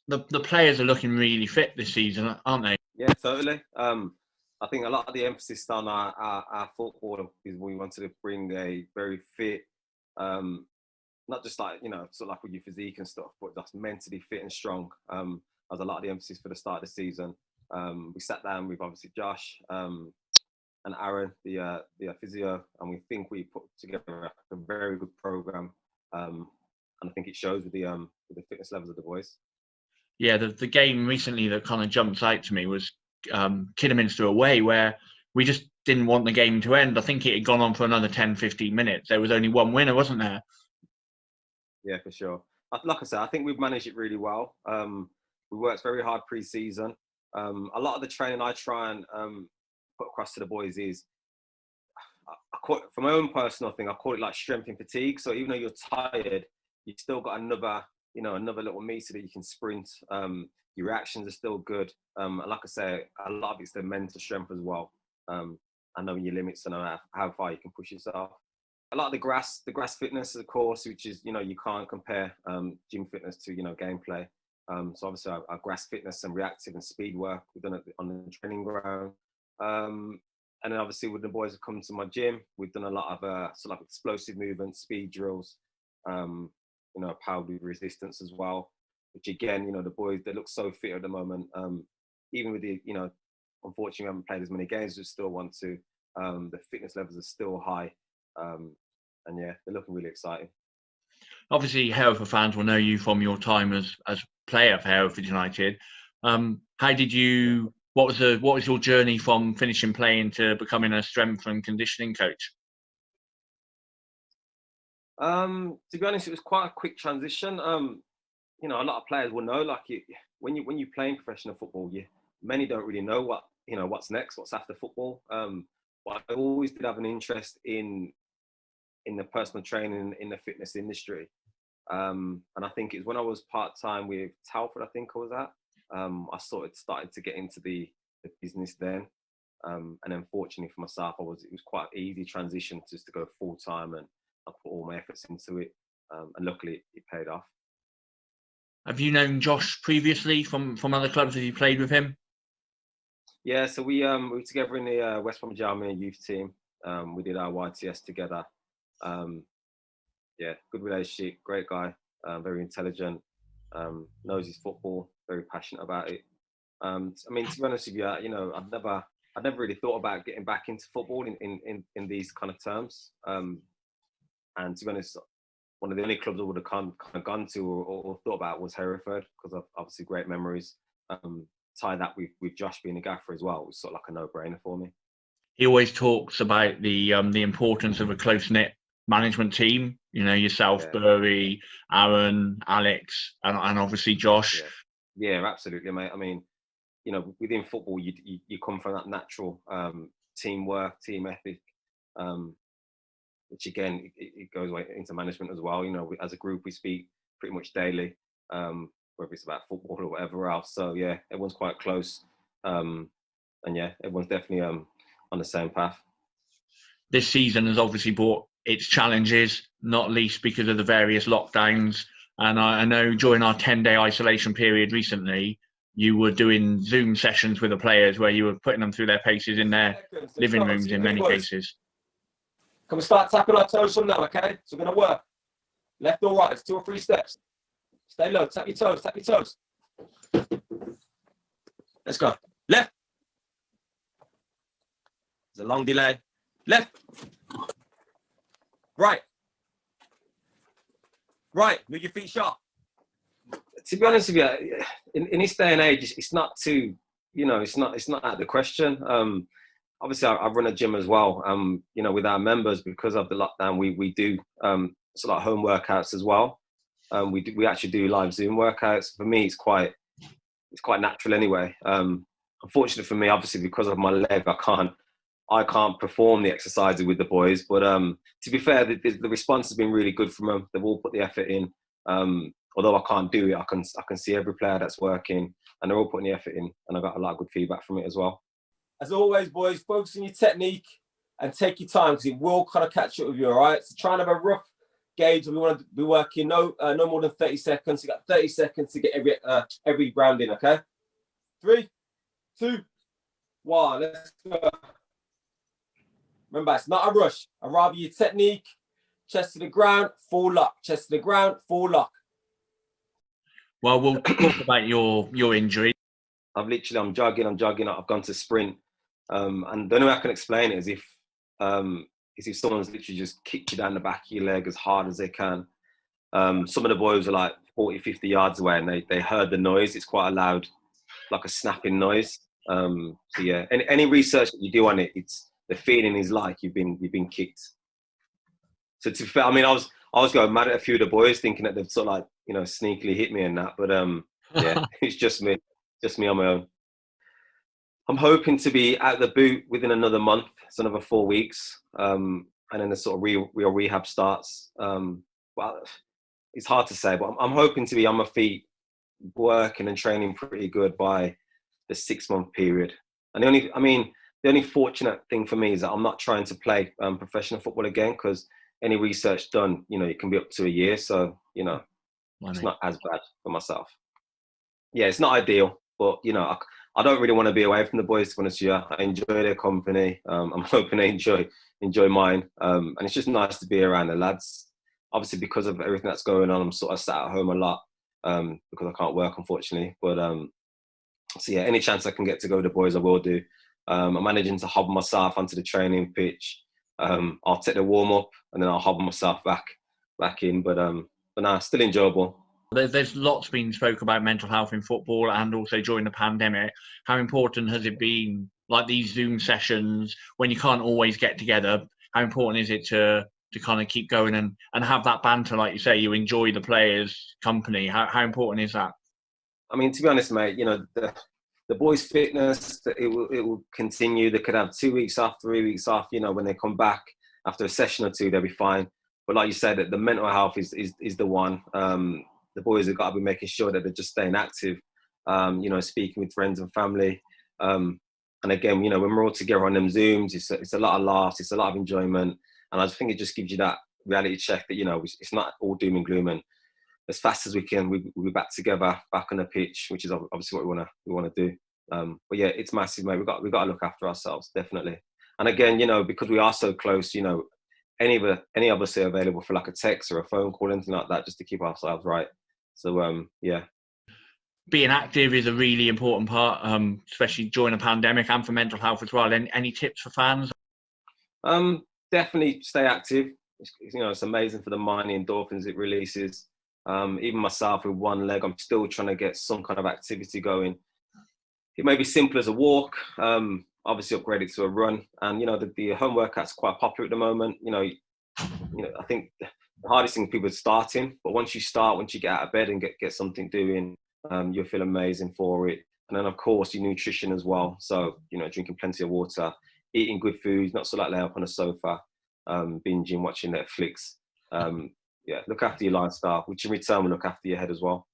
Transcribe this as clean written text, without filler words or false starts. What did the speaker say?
the players are looking really fit this season, aren't they? Yeah, totally. I think a lot of the emphasis on our football is we wanted to bring a very fit, not just like, sort of like with your physique and stuff, but just mentally fit and strong. As a lot of the emphasis for the start of the season. We sat down with obviously Josh and Aaron, the physio, and we think we put together a very good program. And I think it shows with the fitness levels of the boys. Yeah, the game recently that kind of jumped out to me was Kidderminster away, where we just didn't want the game to end. I think it had gone on for another 10, 15 minutes. There was only one winner, wasn't there? Yeah, for sure. Like I said, I think we've managed it really well. We worked very hard pre-season. A lot of the training I try and put across to the boys is, for my own personal thing, I call it like strength and fatigue. So even though you're tired, you've still got another little meter that you can sprint. Your reactions are still good. And like I say, a lot of it's the mental strength as well. And knowing your limits and how far you can push yourself. A lot of the grass fitness, of course, which is, you can't compare gym fitness to, gameplay. So obviously our grass fitness and reactive and speed work, we've done it on the training ground. And then obviously when the boys have come to my gym, we've done a lot of sort of explosive movements, speed drills, power with resistance as well, which again, the boys, they look so fit at the moment. Even with the, unfortunately we haven't played as many games, we still want to. The fitness levels are still high. And yeah, they're looking really exciting. Obviously, Hereford fans will know you from your time as player for Hereford United. What was your journey from finishing playing to becoming a strength and conditioning coach? To be honest, it was quite a quick transition. A lot of players will know, when you play in professional football, many don't really know what's next, what's after football. But I always did have an interest in the personal training in the fitness industry. And I think it's when I was part-time with Telford, I think I was at, I sort of started to get into the business then. And then fortunately for myself, it was quite an easy transition just to go full-time, and I put all my efforts into it. And luckily it paid off. Have you known Josh previously from other clubs? Have you played with him? Yeah, so we were together in the West Bromwich Army youth team. We did our YTS together. Good relationship, great guy, very intelligent, knows his football, very passionate about it. I mean, to be honest with you, I'd never really thought about getting back into football in these kind of terms. And to be honest, one of the only clubs I would have kind of gone to or thought about was Hereford, because of obviously great memories. Tie that with Josh being a gaffer as well, it was sort of like a no-brainer for me. He always talks about the importance of a close-knit management team. Yourself, Bury, Aaron, Alex, and obviously Josh. Yeah, absolutely, mate. I mean, within football, you come from that natural teamwork, team ethic, which again, it goes into management as well. As a group, we speak pretty much daily, whether it's about football or whatever else. So yeah, everyone's quite close. And yeah, everyone's definitely on the same path. This season has obviously brought its challenges, not least because of the various lockdowns. And I know during our 10-day isolation period recently, you were doing Zoom sessions with the players where you were putting them through their paces in their living rooms in many cases. Can we start tapping our toes from now, okay? So we're going to work. Left or right, it's 2 or 3 steps. Stay low, tap your toes, tap your toes. Let's go. Left. There's a long delay. Left. Right. Right, move your feet sharp. To be honest with you, in this day and age, it's not too, it's not out of the question. Obviously, I run a gym as well. With our members, because of the lockdown, we do sort of home workouts as well. We actually do live Zoom workouts. For me, it's quite natural anyway. Unfortunately for me, obviously, because of my leg, I can't perform the exercises with the boys. But to be fair, the response has been really good from them. They've all put the effort in. Although I can't do it, I can see every player that's working, and they're all putting the effort in, and I got a lot of good feedback from it as well. As always, boys, focus on your technique and take your time, because it will kind of catch up with you, all right? So try and have a rough gauge. We want to be working no more than 30 seconds. You got 30 seconds to get every round in. Okay. 3, 2, 1. Let's go. Remember, it's not a rush. I'd rather your technique. Chest to the ground, full lock. Chest to the ground, full lock. Well, we'll talk about your injury. I'm jogging. I've gone to sprint, and the only way I can explain it is if someone's literally just kicked you down the back of your leg as hard as they can. Some of the boys are like 40, 50 yards away, and they heard the noise. It's quite a loud, like a snapping noise. So yeah, any research that you do on it, it's the feeling is like you've been kicked. So to be fair, I mean, I was going mad at a few of the boys, thinking that they've sort of like, you know, sneakily hit me and that. But yeah, it's just me on my own. I'm hoping to be out the boot within another month. It's another 4 weeks, and then the sort of real rehab starts. Well, it's hard to say, but I'm hoping to be on my feet, working and training pretty good by the 6-month period. And the only fortunate thing for me is that I'm not trying to play professional football again, because any research done, you know, it can be up to a year. So, you know, it's not as bad for myself. Yeah, it's not ideal, but, you know, I don't really want to be away from the boys, to be honest with you. I enjoy their company. I'm hoping they enjoy mine. And it's just nice to be around the lads. Obviously, because of everything that's going on, I'm sort of sat at home a lot because I can't work, unfortunately. But so yeah, any chance I can get to go with the boys, I will do. I'm managing to hobble myself onto the training pitch. I'll take the warm up and then I'll hobble myself back in. But nah, still enjoyable. There's lots been spoke about mental health in football, and also during the pandemic. How important has it been, like these Zoom sessions, when you can't always get together? How important is it to kind of keep going and have that banter, like you say, you enjoy the players' company? How important is that? I mean, to be honest, mate, you know, the boys' fitness, it will continue. They could have 2 weeks off, 3 weeks off. You know, when they come back after a session or two, they'll be fine. But like you said, that the mental health is the one. The boys have got to be making sure that they're just staying active. You know, speaking with friends and family. And again, you know, when we're all together on them Zooms, it's a lot of laughs, it's a lot of enjoyment, and I just think it just gives you that reality check that, you know, it's not all doom and gloom. And as fast as we can, we'll be back together, back on the pitch, which is obviously what we want to do. But yeah, it's massive, mate. We've got to look after ourselves, definitely. And again, you know, because we are so close, you know, any of us are available for like a text or a phone call, anything like that, just to keep ourselves right. So yeah. Being active is a really important part, especially during a pandemic and for mental health as well. Any tips for fans? Definitely stay active. You know, it's amazing for the mind, the endorphins it releases. Even myself with one leg, I'm still trying to get some kind of activity going. It may be simple as a walk, obviously upgrade it to a run. And, you know, the home workout's quite popular at the moment. You know, I think the hardest thing people are starting, but once you get out of bed and get something doing, you'll feel amazing for it. And then, of course, your nutrition as well. So, you know, drinking plenty of water, eating good food, not so like lay up on a sofa, binging, watching Netflix. Yeah, look after your lifestyle, which in return will look after your head as well.